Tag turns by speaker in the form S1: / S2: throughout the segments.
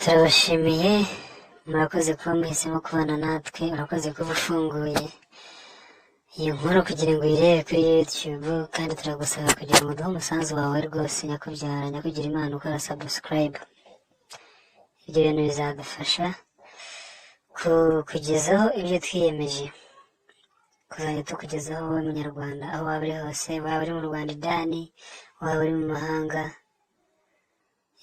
S1: turabashimiye, murakoze kuba muhisemo kubana natwe, urakoze kuba ufunguye iyi nkuru kugira ngo uyirebe kuri YouTube, kandi turagusaba kugira ngo uduhe umusanzu wawe rwose nyakubyara nyakugira Imana ukora subscribe. Ibyo bintu bizadufasha kukugezaho ibyo twiyemeje kuzajya tukugezaho wowe munyarwanda, aho waba uri hose, waba uri mu Rwanda idani, waba uri mu mahanga.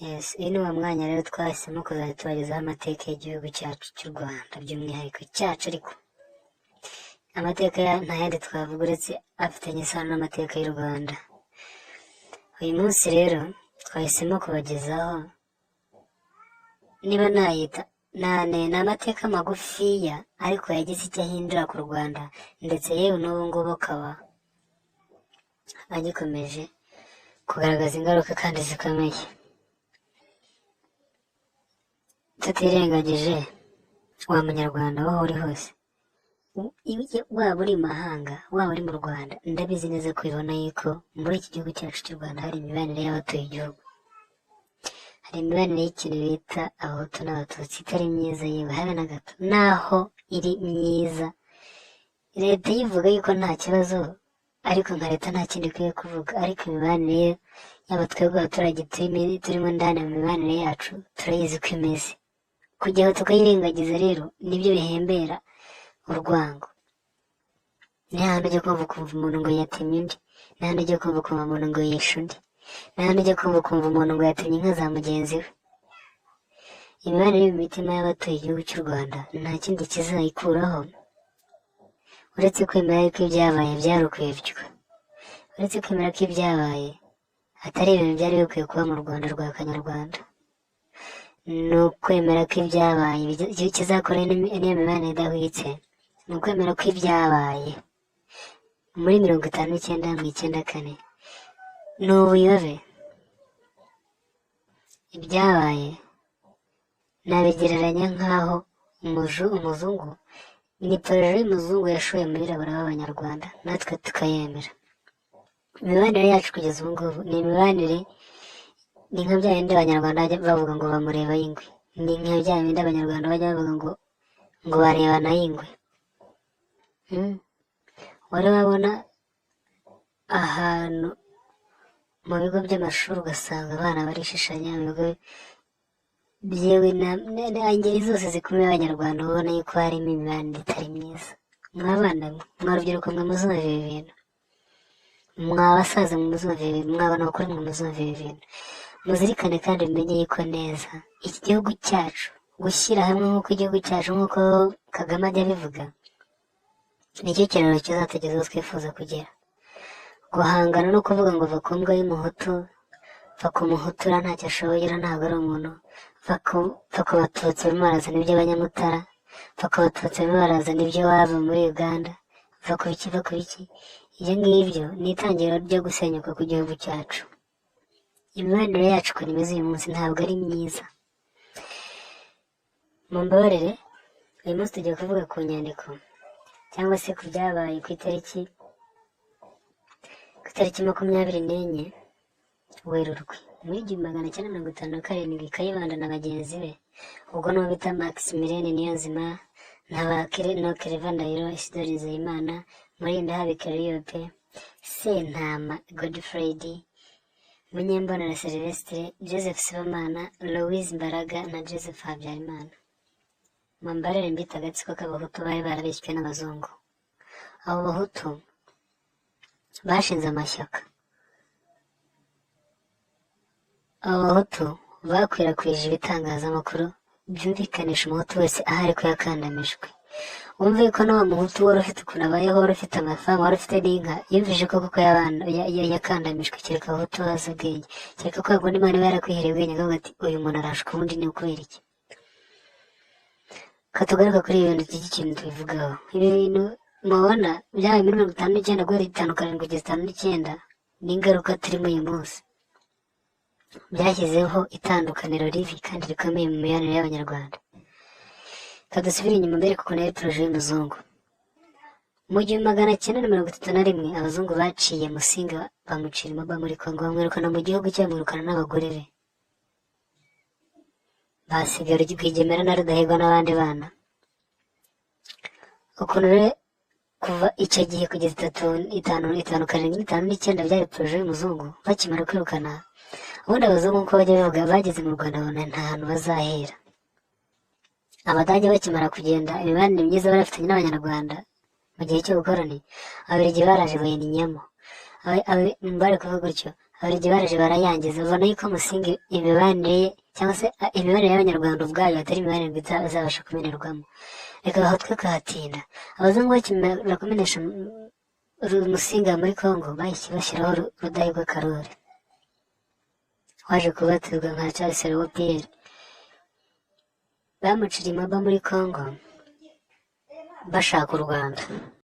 S1: Yes, uyu ni wa mwanya rero twahisemo kuzajya tubagezaho amateka y'igihugu cyacu cy'u Rwanda, by'umwihariko cyacu, ariko amateka nta yandi twavuga uretse afitanye isano n'amateka y'u Rwanda. Uyu munsi rero twahisemo kubagezaho, niba nayita ni amateka magufiya ariko yagize icyo ahindura ku Rwanda, ndetse yewe n'ubu ngubu akaba agikomeje kugaragaza ingaruka kandi zikomeye. Tutirengagije wa munyarwanda aho uri hose, waba uri mahanga waba uri mu Rwanda, ndabizi neza ko ubibona yuko muri iki gihugu cyacu cy'u Rwanda hari imibanire y'abatuye igihugu, hari imibanire y'ikintu bita abahutu n'abatutsi itari myiza, yewe habe na gato. Naho iri myiza, leta yivuga yuko nta kibazo, ariko nka leta nta kindi ikwiye kuvuga. Ariko imibanire y'abatwebwe abaturage turimo ndani mu mibanire yacu turayizi ko imeze, kujyaho tukayirengagiza rero nibyo bihembera urwango. Ni handi ujya kumva ukumva umuntu ngo yatemye undi, ni handi ujya kumva ukumva umuntu ngo yishe undi, ni handi ujya kumva ukumva umuntu ngo yatemye inka za mugenzi we. Imibanire mu mitima y'abatuye igihugu cy'u Rwanda nta kindi kizayikuraho uretse kwemera yuko ibyabaye byari ukwebywa, uretse kwemera ko ibyabaye atari ibintu byari bikwiye kuba mu Rwanda rwa kanyarwanda. Ni ukwemera ko ibyabaye kizakora n'iyo mibanire idahwitse, ni ukwemera ko ibyabaye muri 59 mu 94 ni ubuyobe. Ibyabaye nabigereranya nk'aho umuzungu ni porojeri y'umuzungu yashoye muri rabura b'abanyarwanda, natwe tukayemera. Imibanire yacu kugeza ubu ngubu ni imibanire, ni nka bya bindi abanyarwanda bajya bavuga ngo bamureba y'ingwe, ni nka bya bindi abanyarwanda bajya bavuga ngo barebana y'ingwe. Wari wabona ahantu mu bigo by'amashuri ugasanga abana barishishanya, mu bigo byewe ingeri zose zikomeye abanyarwanda, ubona yuko harimo imibanire itari myiza. Mwabana mwa rubyiruko mwe muzumva ibi bintu, mwabasaza mwe muzumva ibi bintu, mwabana bakuru mwe muzumva ibi bintu, muzirikane kandi mumenye yuko neza iki gihugu cyacu, gushyira hamwe nk'uko igihugu cyacu nk'uko Kagame ajya abivuga, nicyo kiraro kizatugezaho twifuza kugera. Guhangana no kuvuga ngo va ku mbwa y'umuhutu, va ku muhutura ntacyo ashoboye, ntabwo ari umuntu, va ku batutsi barimo barazana iby'abanyamutara, va ku batutsi barimo barazana iby'iwabo muri Uganda, va ku biki. Ibyo ngibyo ni itangiriro ryo gusenyuka ku gihugu cyacu. Imibanire yacu ukuntu imeze uyu munsi ntabwo ari myiza. Mumbabarire, uyu munsi tugiye kuvuga ku nyandiko cyangwa se ku byabaye ku itariki 24 Werurwe muri 1957, Kayibanda na bagenzi be, ubwo n'uwo bita Maximilien Niyonzima na Claver Ndahiro, Isidore Nzeyimana, Mulindahabi Calliope, Sentama Godfred, Munyembonera Sylvestre, Joseph Sibomana, Louise Mbaraga na Joseph Habyarimana. Mambarire mbita agatsiko k'abahutu bari barabishywe n'abazungu. Abo bahutu bashinze amashyaka, abo bahutu bakwirakwije ibitangazamakuru byumvikanisha umuhutu wese ahari ko yakandamijwe. Wumve ko na wa muhutu wari ufite ukuntu abayeho, wari ufite amafaranga, wari ufite n'inka, yumvise ko kuko yakandamijwe, kereka abahutu bazi ubwenge, kereka ko yagundi Imana iba yarakwihiriye ubwenge, akavuga ati uyu muntu arashwe, ubundi ni ukubera iki? Katugaruka kuri ibi bintu by'iki kintu tubivugaho. Ibi bintu mubona byabaye muri 59 guhera 57 kugeza 59, ni ingaruka turimo uyu munsi. Byashyizeho itandukaniro ribi kandi rikomeye mu mibanire y'abanyarwanda. Kadusubire inyuma mbere kuko nayo poroje y'umuzungu. Mu 1931 abazungu baciye Musinga bamucira imba muri Kongo, bamwirukana mu gihugu cye, bamwirukana n'abagore be. hasigaye Rwigema na Rudahigwa n'abandi bana. Ukuntu rero kuva icyo gihe kugeza itanu karindwi n'itanu n'icyenda byari poroje y'umuzungu bakimara kwirukana, ubundi abazungu uko bajya bivuga bageze mu Rwanda babona nta hantu bazahera. Abadage bakimara kugenda imibanire myiza bari bafitanye n'abanyarwanda mu gihe cy'ubukoroni, ababiligi baraje bayininyamo, bari kuvuga gutyo, ababiligi baraje barayangiza, babona yuko Musinga imibanire ye cyangwa se imibanire y'abanyarwanda ubwayo atari imibanire izabasha kumenerwamo, reka aho twe kuhatinda. Abazungu bakimara kumenesha Musinga muri Congo bahise bashyiraho Rudahigwa Karori waje kubatizwa nka Charles Lewo Pierre. Bamucira impamba muri Congo bashaka u Rwanda.